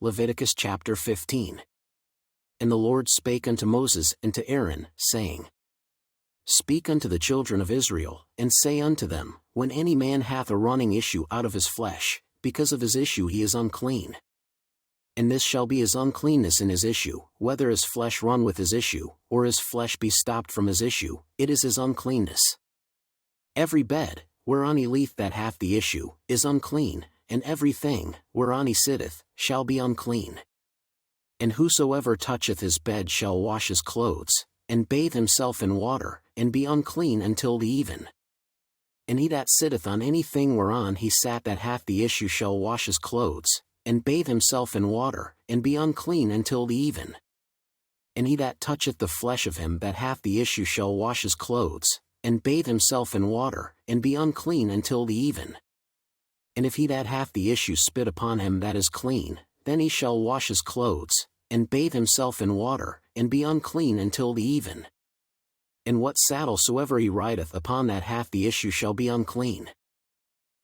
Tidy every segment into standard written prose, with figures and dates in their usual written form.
Leviticus chapter 15. And the Lord spake unto Moses and to Aaron, saying, Speak unto the children of Israel, and say unto them, When any man hath a running issue out of his flesh, because of his issue he is unclean. And this shall be his uncleanness in his issue, whether his flesh run with his issue, or his flesh be stopped from his issue, it is his uncleanness. Every bed, whereon he lieth that hath the issue, is unclean, and every thing, whereon he sitteth, shall be unclean. And whosoever toucheth his bed shall wash his clothes, and bathe himself in water, and be unclean until the even. And he that sitteth on any thing whereon he sat that hath the issue shall wash his clothes, and bathe himself in water, and be unclean until the even. And he that toucheth the flesh of him that hath the issue shall wash his clothes, and bathe himself in water, and be unclean until the even. And if he that hath the issue spit upon him that is clean, then he shall wash his clothes, and bathe himself in water, and be unclean until the even. And what saddle soever he rideth upon that hath the issue shall be unclean.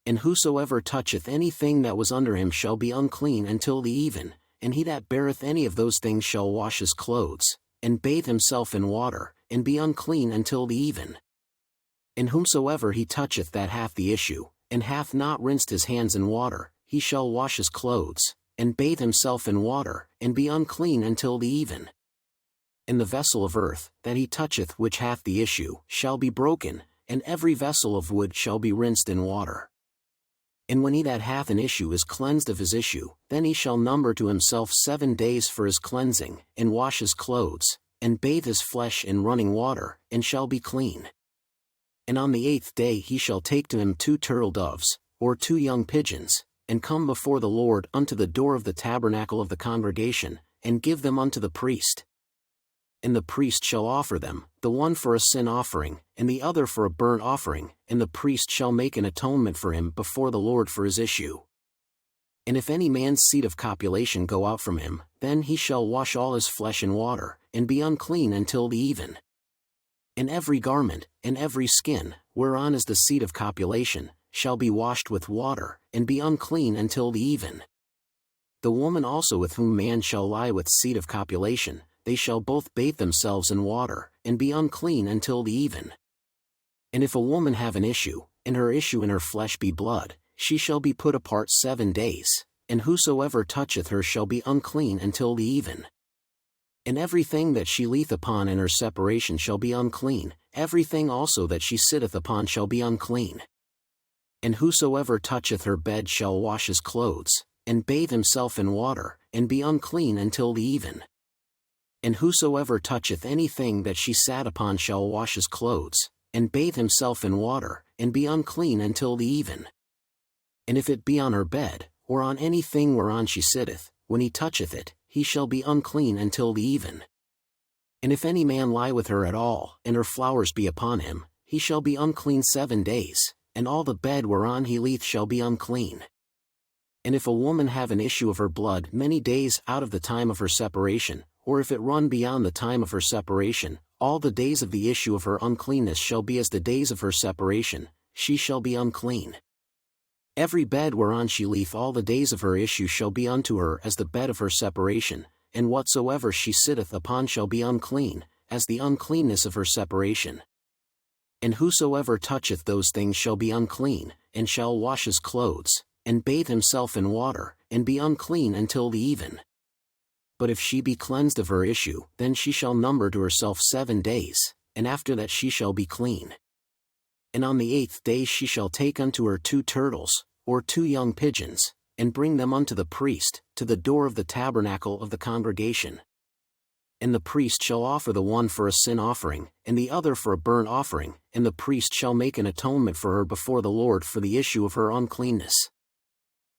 And whosoever toucheth any thing that was under him shall be unclean until the even, and he that beareth any of those things shall wash his clothes, and bathe himself in water, and be unclean until the even. And whomsoever he toucheth that hath the issue, and hath not rinsed his hands in water, he shall wash his clothes, and bathe himself in water, and be unclean until the even. And the vessel of earth, that he toucheth which hath the issue, shall be broken, and every vessel of wood shall be rinsed in water. And when he that hath an issue is cleansed of his issue, then he shall number to himself 7 days for his cleansing, and wash his clothes, and bathe his flesh in running water, and shall be clean. And on the 8th day he shall take to him 2 turtle doves, or 2 young pigeons, and come before the Lord unto the door of the tabernacle of the congregation, and give them unto the priest. And the priest shall offer them, the one for a sin offering, and the other for a burnt offering, and the priest shall make an atonement for him before the Lord for his issue. And if any man's seed of copulation go out from him, then he shall wash all his flesh in water, and be unclean until the even. And every garment, and every skin, whereon is the seed of copulation, shall be washed with water, and be unclean until the even. The woman also with whom man shall lie with seed of copulation, they shall both bathe themselves in water, and be unclean until the even. And if a woman have an issue, and her issue in her flesh be blood, she shall be put apart 7 days, and whosoever toucheth her shall be unclean until the even. And everything that she lieth upon in her separation shall be unclean, everything also that she sitteth upon shall be unclean. And whosoever toucheth her bed shall wash his clothes, and bathe himself in water, and be unclean until the even. And whosoever toucheth anything that she sat upon shall wash his clothes, and bathe himself in water, and be unclean until the even. And if it be on her bed, or on any thing whereon she sitteth, when he toucheth it, he shall be unclean until the even. And if any man lie with her at all, and her flowers be upon him, he shall be unclean 7 days, and all the bed whereon he lieth shall be unclean. And if a woman have an issue of her blood many days out of the time of her separation, or if it run beyond the time of her separation, all the days of the issue of her uncleanness shall be as the days of her separation, she shall be unclean. Every bed whereon she lieth all the days of her issue shall be unto her as the bed of her separation, and whatsoever she sitteth upon shall be unclean, as the uncleanness of her separation. And whosoever toucheth those things shall be unclean, and shall wash his clothes, and bathe himself in water, and be unclean until the even. But if she be cleansed of her issue, then she shall number to herself 7 days, and after that she shall be clean. And on the 8th day she shall take unto her 2 turtles, or 2 young pigeons, and bring them unto the priest, to the door of the tabernacle of the congregation. And the priest shall offer the one for a sin offering, and the other for a burnt offering, and the priest shall make an atonement for her before the Lord for the issue of her uncleanness.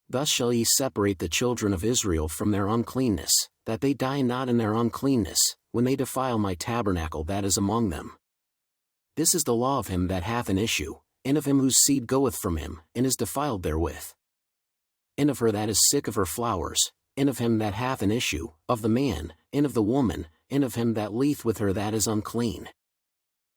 Thus shall ye separate the children of Israel from their uncleanness, that they die not in their uncleanness, when they defile my tabernacle that is among them. This is the law of him that hath an issue, and of him whose seed goeth from him, and is defiled therewith. And of her that is sick of her flowers, and of him that hath an issue, of the man, and of the woman, and of him that lieth with her that is unclean.